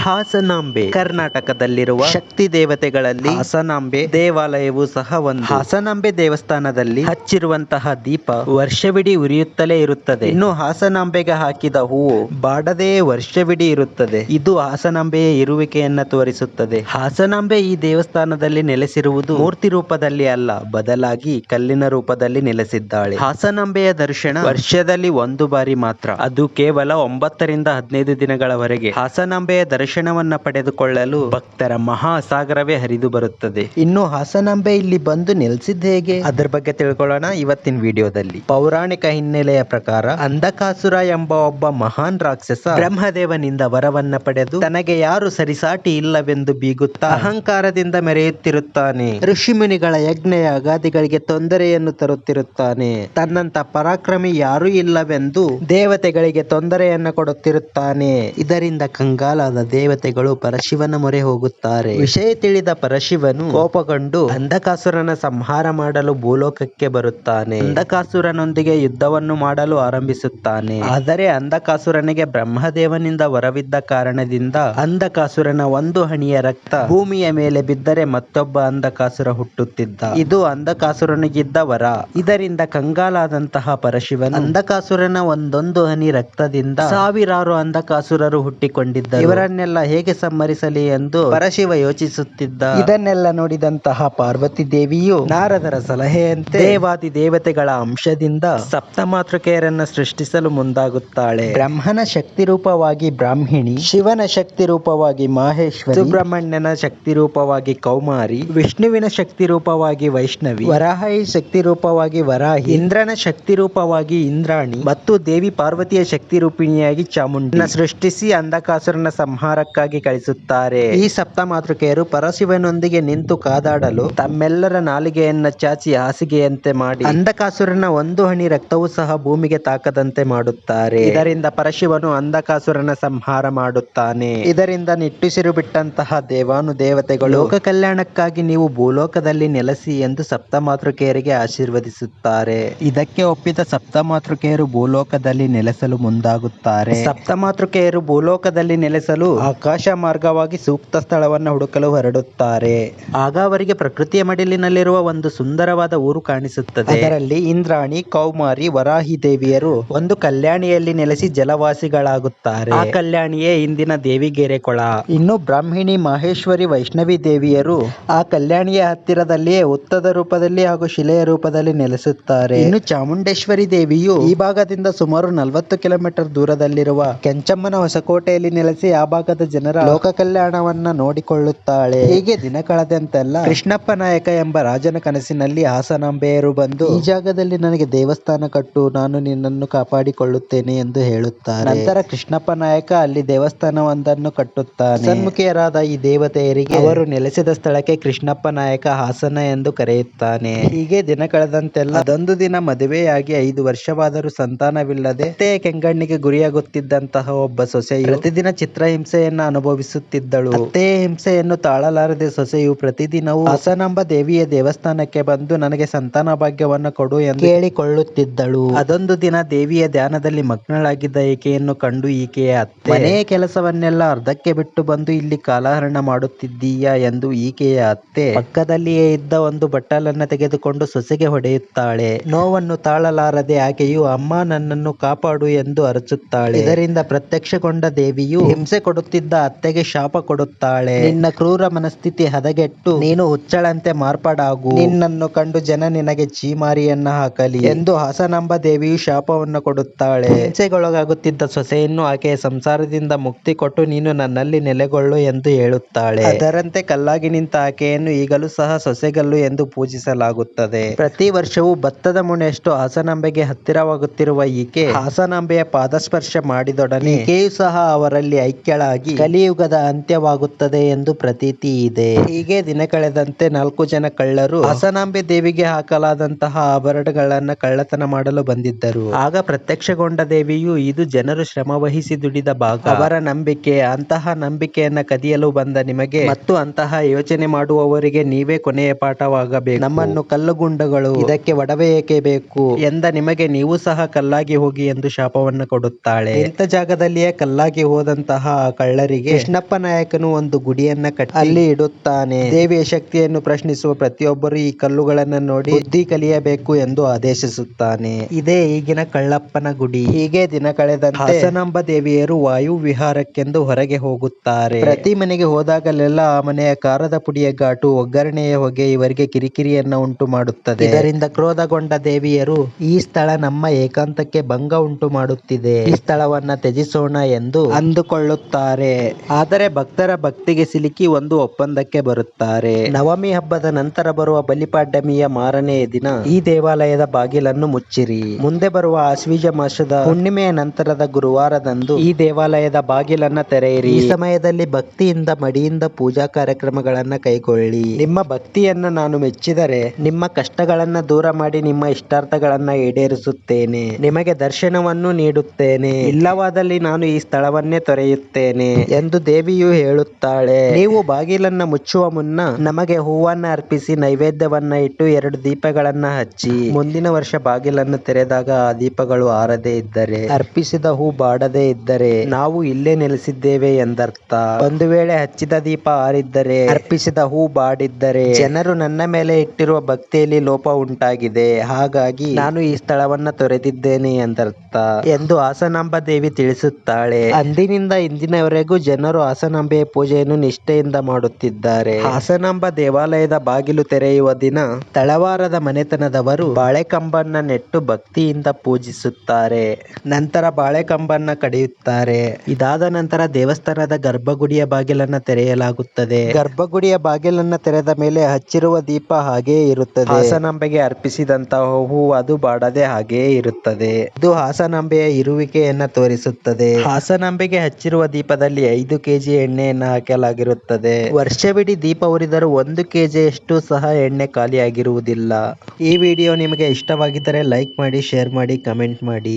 ಹಾಸನಾಂಬೆ ಕರ್ನಾಟಕದಲ್ಲಿರುವ ಶಕ್ತಿ ದೇವತೆಗಳಲ್ಲಿ ಹಾಸನಾಂಬೆ ದೇವಾಲಯವೂ ಸಹ ಒಂದು. ಹಾಸನಾಂಬೆ ದೇವಸ್ಥಾನದಲ್ಲಿ ಹಚ್ಚಿರುವಂತಹ ದೀಪ ವರ್ಷವಿಡೀ ಉರಿಯುತ್ತಲೇ ಇರುತ್ತದೆ. ಇನ್ನು ಹಾಸನಾಂಬೆಗೆ ಹಾಕಿದ ಹೂವು ಬಾಡದೆ ವರ್ಷವಿಡೀ ಇರುತ್ತದೆ. ಇದು ಹಾಸನಾಂಬೆಯ ಇರುವಿಕೆಯನ್ನ ತೋರಿಸುತ್ತದೆ. ಹಾಸನಾಂಬೆ ಈ ದೇವಸ್ಥಾನದಲ್ಲಿ ನೆಲೆಸಿರುವುದು ಮೂರ್ತಿ ರೂಪದಲ್ಲಿ ಅಲ್ಲ, ಬದಲಾಗಿ ಕಲ್ಲಿನ ರೂಪದಲ್ಲಿ ನೆಲೆಸಿದ್ದಾಳೆ. ಹಾಸನಾಂಬೆಯ ದರ್ಶನ ವರ್ಷದಲ್ಲಿ ಒಂದು ಬಾರಿ ಮಾತ್ರ, ಅದು ಕೇವಲ 9 ರಿಂದ 15 ದಿನಗಳವರೆಗೆ. ಹಾಸನಾಂಬೆಯ ದರ್ಶನವನ್ನ ಪಡೆದುಕೊಳ್ಳಲು ಭಕ್ತರ ಮಹಾಸಾಗರವೇ ಹರಿದು ಬರುತ್ತದೆ. ಇನ್ನು ಹಾಸನಾಂಬೆ ಇಲ್ಲಿ ಬಂದು ನೆಲೆಸಿದ್ದು ಹೇಗೆ, ಅದರ ಬಗ್ಗೆ ತಿಳ್ಕೊಳ್ಳೋಣ ಇವತ್ತಿನ ವಿಡಿಯೋದಲ್ಲಿ. ಪೌರಾಣಿಕ ಹಿನ್ನೆಲೆಯ ಪ್ರಕಾರ ಅಂಧಕಾಸುರ ಎಂಬ ಒಬ್ಬ ಮಹಾನ್ ರಾಕ್ಷಸ ಬ್ರಹ್ಮದೇವನಿಂದ ವರವನ್ನ ಪಡೆದು ತನಗೆ ಯಾರು ಸರಿಸಾಟಿ ಇಲ್ಲವೆಂದು ಬೀಗುತ್ತಾ ಅಹಂಕಾರದಿಂದ ಮೆರೆಯುತ್ತಿರುತ್ತಾನೆ. ಋಷಿಮುನಿಗಳ ಯಜ್ಞ ಯಾಗಾದಿಗಳಿಗೆ ತೊಂದರೆಯನ್ನು ತರುತ್ತಿರುತ್ತಾನೆ. ತನ್ನಂತ ಪರಾಕ್ರಮಿ ಯಾರೂ ಇಲ್ಲವೆಂದು ದೇವತೆಗಳಿಗೆ ತೊಂದರೆಯನ್ನು ಕೊಡುತ್ತಿರುತ್ತಾನೆ. ಇದರಿಂದ ಕಂಗಾಲಾದ ದೇವತೆಗಳು ಪರಶಿವನ ಮೊರೆ ಹೋಗುತ್ತಾರೆ. ವಿಷಯ ತಿಳಿದ ಪರಶಿವನು ಕೋಪಗೊಂಡು ಅಂಧಕಾಸುರನ ಸಂಹಾರ ಮಾಡಲು ಭೂಲೋಕಕ್ಕೆ ಬರುತ್ತಾನೆ. ಅಂಧಕಾಸುರನೊಂದಿಗೆ ಯುದ್ಧವನ್ನು ಮಾಡಲು ಆರಂಭಿಸುತ್ತಾನೆ. ಆದರೆ ಅಂಧಕಾಸುರನಿಗೆ ಬ್ರಹ್ಮದೇವನಿಂದ ವರವಿದ್ದ ಕಾರಣದಿಂದ ಅಂಧಕಾಸುರನ ಒಂದು ಹನಿಯ ರಕ್ತ ಭೂಮಿಯ ಮೇಲೆ ಬಿದ್ದರೆ ಮತ್ತೊಬ್ಬ ಅಂಧಕಾಸುರ ಹುಟ್ಟುತ್ತಿದ್ದ. ಇದು ಅಂಧಕಾಸುರನಿಗಿದ್ದ ವರ. ಇದರಿಂದ ಕಂಗಾಲಾದಂತಹ ಪರಶಿವನು ಅಂಧಕಾಸುರನ ಒಂದೊಂದು ಹನಿ ರಕ್ತದಿಂದ ಸಾವಿರಾರು ಅಂಧಕಾಸುರರು ಹುಟ್ಟಿಕೊಂಡಿದ್ದರು. ಇವರನ್ನೆಲ್ಲ ಹೇಗೆ ಸಂಹರಿಸಲಿ ಎಂದು ಪರಶಿವ ಯೋಚಿಸುತ್ತಿದ್ದ. ಇದನ್ನೆಲ್ಲ ನೋಡಿದಂತಹ ಪಾರ್ವತಿ ದೇವಿಯು ನಾರದರ ಸಲಹೆಯಂತೆ ದೇವಾದಿ ದೇವತೆಗಳ ಅಂಶದಿಂದ ಸಪ್ತಮಾತೃಕೆಯರನ್ನ ಸೃಷ್ಟಿಸಲು ಮುಂದಾಗುತ್ತಾಳೆ. ಬ್ರಹ್ಮನ ಶಕ್ತಿ ರೂಪವಾಗಿ ಬ್ರಾಹ್ಮಿಣಿ, ಶಿವನ ಶಕ್ತಿ ರೂಪವಾಗಿ ಮಾಹೇಶ್ವರಿ, ಸುಬ್ರಹ್ಮಣ್ಯನ ಶಕ್ತಿ ರೂಪವಾಗಿ ಕೌಮಾರಿ, ವಿಷ್ಣುವಿನ ಶಕ್ತಿ ರೂಪವಾಗಿ ವೈಷ್ಣವಿ, ವರಾಹಿ ಶಕ್ತಿ ರೂಪವಾಗಿ ವರಾಹಿ, ಇಂದ್ರನ ಶಕ್ತಿ ರೂಪವಾಗಿ ಇಂದ್ರಾಣಿ ಮತ್ತು ದೇವಿ ಪಾರ್ವತಿಯ ಶಕ್ತಿ ರೂಪಿಣಿಯಾಗಿ ಚಾಮುಂಡಿ ಸೃಷ್ಟಿಸಿ ಅಂಧಕಾಸುರನ ಸಂಹಾರಕ್ಕಾಗಿ ಕಳಿಸುತ್ತಾರೆ. ಈ ಸಪ್ತಮಾತೃಕೆಯರು ಪರಶಿವನೊಂದಿಗೆ ನಿಂತು ಕಾದಾಡಲು ತಮ್ಮೆಲ್ಲರ ನಾಲಿಗೆಯನ್ನ ಚಾಚಿ ಹಾಸಿಗೆಯಂತೆ ಮಾಡಿ ಅಂಧಕಾಸುರನ ಒಂದು ಹನಿ ರಕ್ತವೂ ಸಹ ಭೂಮಿಗೆ ತಾಕದಂತೆ ಮಾಡುತ್ತಾರೆ. ಇದರಿಂದ ಪರಶಿವನು ಅಂಧಕಾಸುರನ ಸಂಹಾರ ಮಾಡುತ್ತಾನೆ. ಇದರಿಂದ ನಿಟ್ಟುಸಿರು ಬಿಟ್ಟಂತಹ ದೇವಾನು ದೇವತೆಗಳು ಲೋಕ ಕಲ್ಯಾಣಕ್ಕಾಗಿ ನೀವು ಭೂಲೋಕದಲ್ಲಿ ನೆಲೆಸಿ ಎಂದು ಸಪ್ತಮಾತೃಕೆಯರಿಗೆ ಆಶೀರ್ವದಿಸುತ್ತಾರೆ. ಇದಕ್ಕೆ ಒಪ್ಪಿದ ಸಪ್ತಮಾತೃಕೆಯರು ಭೂಲೋಕದಲ್ಲಿ ನೆಲೆಸಲು ಮುಂದಾಗುತ್ತಾರೆ. ಸಪ್ತಮಾತೃಕೆಯರು ಭೂಲೋಕದಲ್ಲಿ ನೆಲೆಸಲು ಆಕಾಶ ಮಾರ್ಗವಾಗಿ ಸೂಕ್ತ ಸ್ಥಳವನ್ನು ಹುಡುಕಲು ಹೊರಡುತ್ತಾರೆ. ಆಗ ಅವರಿಗೆ ಪ್ರಕೃತಿಯ ಮಡಿಲಿನಲ್ಲಿರುವ ಒಂದು ಸುಂದರವಾದ ಊರು ಕಾಣಿಸುತ್ತದೆ. ಅದರಲ್ಲಿ ಇಂದ್ರಾಣಿ, ಕೌಮಾರಿ, ವರಾಹಿ ದೇವಿಯರು ಒಂದು ಕಲ್ಯಾಣಿಯಲ್ಲಿ ನೆಲೆಸಿ ಜಲವಾಸಿಗಳಾಗುತ್ತಾರೆ. ಆ ಕಲ್ಯಾಣಿಯೇ ಇಂದಿನ ದೇವಿಗೆರೆ ಕೊಳ. ಇನ್ನು ಬ್ರಾಹ್ಮಿಣಿ, ಮಹೇಶ್ವರಿ, ವೈಷ್ಣವಿ ದೇವಿಯರು ಆ ಕಲ್ಯಾಣಿಯ ಹತ್ತಿರದಲ್ಲಿಯೇ ಉತ್ತದ ರೂಪದಲ್ಲಿ ಹಾಗೂ ಶಿಲೆಯ ರೂಪದಲ್ಲಿ ನೆಲೆಸುತ್ತಾರೆ. ಇನ್ನು ಚಾಮುಂಡೇಶ್ವರಿ ದೇವಿಯು ಈ ಭಾಗದಿಂದ ಸುಮಾರು 40 ಕಿಲೋಮೀಟರ್ ದೂರದಲ್ಲಿರುವ ಕೆಂಚಮ್ಮನ ಹೊಸಕೋಟೆಯಲ್ಲಿ ನೆಲೆಸಿ ಆ ಭಾಗದ ಜನರ ಲೋಕ ಕಲ್ಯಾಣವನ್ನ ನೋಡಿಕೊಳ್ಳುತ್ತಾಳೆ. ಹೀಗೆ ದಿನ ಕಳೆದಂತೆಲ್ಲ ಕೃಷ್ಣಪ್ಪ ನಾಯಕ ಎಂಬ ರಾಜನ ಕನಸಿನಲ್ಲಿ ಹಾಸನಾಂಬೆಯರು ಬಂದು ಈ ಜಾಗದಲ್ಲಿ ನನಗೆ ದೇವಸ್ಥಾನ ಕಟ್ಟು, ನಾನು ನಿನ್ನನ್ನು ಕಾಪಾಡಿಕೊಳ್ಳುತ್ತೇನೆ ಎಂದು ಹೇಳುತ್ತಾರೆ. ನಂತರ ಕೃಷ್ಣಪ್ಪ ನಾಯಕ ಅಲ್ಲಿ ದೇವಸ್ಥಾನವೊಂದನ್ನು ಕಟ್ಟುತ್ತಾನೆ. ಸನ್ಮುಖಿಯರಾದ ಈ ದೇವತೆಯರಿಗೆ ಅವರು ನೆಲೆಸಿದ ಸ್ಥಳಕ್ಕೆ ಕೃಷ್ಣಪ್ಪ ನಾಯಕ ಹಾಸನ ಎಂದು ಕರೆಯುತ್ತಾನೆ. ಹೀಗೆ ದಿನ ಕಳೆದಂತೆಲ್ಲ ಅದೊಂದು ದಿನ ಮದುವೆಯಾಗಿ 5 ವರ್ಷವಾದರೂ ಸಂತಾನವಿಲ್ಲದೆ ಅತ್ತೆಯ ಕೆಂಗಣ್ಣಿಗೆ ಗುರಿಯಾಗುತ್ತಿದ್ದಂತಹ ಒಬ್ಬ ಸೊಸೆಯು ಪ್ರತಿದಿನ ಚಿತ್ರಹಿಂಸೆಯನ್ನ ಅನುಭವಿಸುತ್ತಿದ್ದಳು. ಅತ್ತೆಯ ಹಿಂಸೆಯನ್ನು ತಾಳಲಾರದೆ ಸೊಸೆಯು ಪ್ರತಿದಿನವೂ ಹಾಸನಾಂಬ ದೇವಿಯ ದೇವಸ್ಥಾನಕ್ಕೆ ಬಂದು ನನಗೆ ಸಂತಾನ ಭಾಗ್ಯವನ್ನು ಕೊಡು ಎಂದು ಕೇಳಿಕೊಳ್ಳುತ್ತಿದ್ದಳು. ಅದೊಂದು ದಿನ ದೇವಿಯ ಧ್ಯಾನದಲ್ಲಿ ಮಗ್ನಳಾಗಿದ್ದ ಈಕೆಯನ್ನು ಕಂಡು ಈಕೆಯ ಅತ್ತೆ ಮನೆಯ ಕೆಲಸವನ್ನೆಲ್ಲ ಅರ್ಧಕ್ಕೆ ಬಿಟ್ಟು ಬಂದು ಇಲ್ಲಿ ಕಾಲಹರಣ ಮಾಡುತ್ತಿದ್ದೀಯಾ ಎಂದು ಈಕೆಯ ಅತ್ತೆ ಪಕ್ಕದಲ್ಲಿಯೇ ಇದ್ದ ಒಂದು ಬಟ್ಟಲನ್ನ ತೆಗೆದುಕೊಂಡು ಸೊಸೆಗೆ ಹೊಡೆಯುತ್ತಾಳೆ. ನೋವನ್ನು ತಾಳಲಾರದೆ ಆಕೆಯು ಅಮ್ಮ ನನ್ನನ್ನು ಕಾಪಾಡು ಎಂದು ಅರಚುತ್ತಾಳೆ. ಇದರಿಂದ ಪ್ರತ್ಯಕ್ಷಗೊಂಡ ದೇವಿಯು ಹಿಂಸೆ ಕೊಡುತ್ತಿದ್ದ ಅತ್ತೆಗೆ ಶಾಪ ಕೊಡುತ್ತಾಳೆ. ನಿನ್ನ ಕ್ರೂರ ಮನಸ್ಥಿತಿ ಹದಗೆಟ್ಟು ನೀನು ಹುಚ್ಚಳಂತೆ ಮಾರ್ಪಾಡಾಗು, ನಿನ್ನನ್ನು ಕಂಡು ಜನ ನಿನಗೆ ಚೀಮಾರಿಯನ್ನ ಹಾಕಲಿ ಎಂದು ಹಾಸನಾಂಬ ದೇವಿಯು ಶಾಪವನ್ನು ಕೊಡುತ್ತಾಳೆ. ಹಿಂಸೆಗೊಳಗಾಗುತ್ತಿದ್ದ ಸೊಸೆಯನ್ನು ಆಕೆಯ ಸಂಸಾರದಿಂದ ಮುಕ್ತಿ ಕೊಟ್ಟು ನೀನು ನನ್ನಲ್ಲಿ ನೆಲೆಗೊಳ್ಳು ಎಂದು ಹೇಳುತ್ತಾಳೆ. ಅದರಂತೆ ಕಲ್ಲಾಗಿ ನಿಂತ ಆಕೆಯನ್ನು ಈಗಲೂ ಸಹ ಸೊಸೆಗಲ್ಲು ಎಂದು ಪೂಜಿಸಲಾಗುತ್ತದೆ. ಪ್ರತಿ ವರ್ಷವೂ ಭತ್ತದ ಮುಣೆಯಷ್ಟು ಹಾಸನಾಂಬೆಗೆ ಹತ್ತಿರವಾಗುತ್ತಿರುವ ಈಕೆ ಹಾಸನಾಂಬೆಯ ಪಾದಸ್ಪರ್ಶ ಮಾಡಿದೊಡನೆ ಈಕೆಯೂ ಸಹ ಅವರಲ್ಲಿ ಐಕ್ಯಳಾಗಿ ಕಲಿಯುಗದ ಅಂತ್ಯವಾಗುತ್ತದೆ ಎಂದು ಪ್ರತೀತಿ ಇದೆ. ಹೀಗೆ ದಿನ ಕಳೆದಂತೆ 4 ಜನ ಕಳ್ಳರು ಹಾಸನಾಂಬೆ ದೇವಿಗೆ ಹಾಕಲಾದಂತಹ ಆಭರಣಗಳನ್ನ ಕಳ್ಳತನ ಮಾಡಲು ಬಂದಿದ್ದರು. ಆಗ ಪ್ರತ್ಯಕ್ಷಗೊಂಡ ದೇವಿಯು ಇದು ಜನರು ಶ್ರಮ ವಹಿಸಿ ದುಡಿದ ಭಾಗ, ಅವರ ನಂಬಿಕೆ, ಅಂತಹ ನಂಬಿಕೆಯನ್ನ ಕದಿಯಲು ಬಂದ ನಿಮಗೆ ಮತ್ತು ಅಂತಹ ಯೋಚನೆ ಮಾಡುವವರಿಗೆ ನೀವೇ ಕೊನೆಯ ಪಾಠವಾಗಬೇಕು. ನಮ್ಮನ್ನು ಕಲ್ಲುಗುಂಡಗಳು, ಇದಕ್ಕೆ ಒಡವೆ ಏಕೆ ಬೇಕು ಎಂದ ನಿಮಗೆ ನೀವು ಸಹ ಕಲ್ಲಾಗಿ ಹೋಗಿ ಎಂದು ಶಾಪವನ್ನು ಕೊಡುತ್ತಾಳೆ. ಇಂಥ ಜಾಗದಲ್ಲಿಯೇ ಕಲ್ಲಾಗಿ ಹೋದಂತಹ ಆ ಕಳ್ಳರಿಗೆ ಕೃಷ್ಣಪ್ಪ ನಾಯಕನು ಒಂದು ಗುಡಿಯನ್ನ ಕಟ್ಟಿ ಅಲ್ಲಿ ಇಡುತ್ತಾನೆ. ದೇವಿಯ ಶಕ್ತಿಯನ್ನು ಪ್ರಶ್ನಿಸುವ ಪ್ರತಿಯೊಬ್ಬರು ಈ ಕಲ್ಲುಗಳನ್ನ ನೋಡಿ ಬುದ್ಧಿ ಕಲಿಯಬೇಕು ಎಂದು ಆದೇಶಿಸುತ್ತಾನೆ. ಇದೇ ಈಗಿನ ಕಳ್ಳಪ್ಪನ ಗುಡಿ. ಹೀಗೆ ದಿನ ಕಳೆದಂತೆ ಹಾಸನಾಂಬ ದೇವಿಯರು ವಾಯು ವಿಹಾರಕ್ಕೆಂದು ಹೊರಗೆ ಹೋಗುತ್ತಾರೆ. ಪ್ರತಿ ಮನೆಗೆ ಹೋದಾಗಲೆಲ್ಲ ಆ ಮನೆಯ ಖಾರದ ಪುಡಿಯ ಘಾಟು, ಒಗ್ಗರಣೆಯ ಹೊಗೆ ಇವರಿಗೆ ಕಿರಿಕಿರಿಯನ್ನ ಉಂಟು ಮಾಡುತ್ತದೆ. ಇದರಿಂದ ಕ್ರೋಧಗೊಂಡ ದೇವಿಯರು ಈ ಸ್ಥಳ ನಮ್ಮ ಏಕಾಂತಕ್ಕೆ ಭಂಗ ಉಂಟು ಮಾಡುತ್ತಿದೆ, ಈ ಸ್ಥಳವನ್ನ ತ್ಯಜಿಸೋಣ ಎಂದು ಅಂದುಕೊಳ್ಳುತ್ತಾರೆ. ಆದರೆ ಭಕ್ತರ ಭಕ್ತಿಗೆ ಸಿಲುಕಿ ಒಂದು ಒಪ್ಪಂದಕ್ಕೆ ಬರುತ್ತಾರೆ. ನವಮಿ ಹಬ್ಬದ ನಂತರ ಬರುವ ಬಲಿಪಾಡ್ಯಮಿಯ ಮಾರನೆಯ ದಿನ ಈ ದೇವಾಲಯದ ಬಾಗಿಲನ್ನು ಮುಚ್ಚಿರಿ. ಮುಂದೆ ಬರುವ ಆಶ್ವೀಜ ಮಾಸದ ಹುಣ್ಣಿಮೆಯ ನಂತರದ ಗುರುವಾರದಂದು ಈ ದೇವಾಲಯದ ಬಾಗಿಲನ್ನ ತೆರೆಯಿರಿ. ಈ ಸಮಯದಲ್ಲಿ ಭಕ್ತಿಯಿಂದ ಮಡಿಯಿಂದ ಪೂಜಾ ಕಾರ್ಯಕ್ರಮಗಳನ್ನ ಕೈಗೊಳ್ಳಿ. ನಿಮ್ಮ ಭಕ್ತಿಯನ್ನ ನಾನು ಮೆಚ್ಚಿದರೆ ನಿಮ್ಮ ಕಷ್ಟಗಳನ್ನ ದೂರ ಮಾಡಿ ನಿಮ್ಮ ಇಷ್ಟಾರ್ಥಗಳನ್ನ ಈಡೇರಿಸುತ್ತೇನೆ, ನಿಮಗೆ ದರ್ಶನವನ್ನು ನೀಡುತ್ತೇನೆ. ಇಲ್ಲವಾದಲ್ಲಿ ನಾನು ಈ ಸ್ಥಳವನ್ನೇ ತೊರೆಯುತ್ತೇನೆ ಎಂದು ದೇವಿಯು ಹೇಳುತ್ತಾಳೆ. ನೀವು ಬಾಗಿಲನ್ನ ಮುಚ್ಚುವ ಮುನ್ನ ನಮಗೆ ಹೂವನ್ನ ಅರ್ಪಿಸಿ ನೈವೇದ್ಯವನ್ನ ಇಟ್ಟು 2 ದೀಪಗಳನ್ನ ಹಚ್ಚಿ. ಮುಂದಿನ ವರ್ಷ ಬಾಗಿಲನ್ನು ತೆರೆದಾಗ ಆ ದೀಪಗಳು ಆರದೇ ಇದ್ದರೆ, ಅರ್ಪಿಸಿದ ಹೂ ಬಾಡದೇ ಇದ್ದರೆ ನಾವು ಇಲ್ಲೇ ನೆಲೆಸಿದ್ದೇವೆ ಎಂದರ್ಥ. ಒಂದು ವೇಳೆ ಹಚ್ಚಿದ ದೀಪ ಆರಿದ್ದರೆ, ಅರ್ಪಿಸಿದ ಹೂ ಬಾಡಿದ್ದರೆ ಜನರು ನನ್ನ ಮೇಲೆ ಇಟ್ಟಿರುವ ಭಕ್ತಿಯಲ್ಲಿ ಲೋಪ ಉಂಟಾಗಿದೆ, ಹಾಗಾಗಿ ನಾನು ಈ ಸ್ಥಳವನ್ನ ತೊರೆದಿದ್ದೇನೆ ಎಂದರ್ಥ ಎಂದು ಹಾಸನಾಂಬ ದೇವಿ ತಿಳಿಸುತ್ತಾಳೆ. ಅಂದಿನಿಂದ ಇಂದಿನವರೆಗೂ ಜನರು ಹಾಸನಾಂಬೆಯ ಪೂಜೆಯನ್ನು ನಿಷ್ಠೆಯಿಂದ ಮಾಡುತ್ತಿದ್ದಾರೆ. ಹಾಸನಾಂಬ ದೇವಾಲಯದ ಬಾಗಿಲು ತೆರೆಯುವ ದಿನ ತಳವಾರದ ಮನೆತನದವರು ಬಾಳೆಕಂಬನ್ನ ನೆಟ್ಟು ಭಕ್ತಿಯಿಂದ ಪೂಜಿಸುತ್ತಾರೆ. ನಂತರ ಬಾಳೆಕಂಬನ್ನ ಕಡಿಯುತ್ತಾರೆ. ಇದಾದ ನಂತರ ದೇವಸ್ಥಾನದ ಗರ್ಭಗುಡಿಯ ಬಾಗಿಲನ್ನ ತೆರೆಯಲಾಗುತ್ತದೆ. ಗರ್ಭಗುಡಿಯ ಬಾಗಿಲನ್ನ ತೆರೆದ ಮೇಲೆ ಹಚ್ಚಿರುವ ದೀಪ ಹಾಗೆಯೇ ಇರುತ್ತದೆ. ಹಾಸನಾಂಬೆಗೆ ಅರ್ಪಿಸಿದಂತಹ ಹೂವು ಅದು ಬಾಡದೆ ಹಾಗೆಯೇ ಇರುತ್ತದೆ. ಇದು ಹಾಸನಾಂಬೆಯ ಇರುವಿಕೆಯನ್ನ ತೋರಿಸುತ್ತದೆ. ಹಾಸನಾಂಬೆಗೆ ಹಚ್ಚಿರುವ ದೀಪದಲ್ಲಿ 5 kg ಎಣ್ಣೆಯನ್ನ ಹಾಕಲಾಗಿರುತ್ತದೆ. ವರ್ಷವಿಡೀ ದೀಪ ಉರಿದರೂ 1 kgಯಷ್ಟು ಸಹ ಎಣ್ಣೆ ಖಾಲಿಯಾಗಿರುವುದಿಲ್ಲ. ಈ ವಿಡಿಯೋ ನಿಮಗೆ ಇಷ್ಟವಾಗಿದ್ದರೆ ಲೈಕ್ ಮಾಡಿ, ಶೇರ್ ಮಾಡಿ, ಕಮೆಂಟ್ ಮಾಡಿ.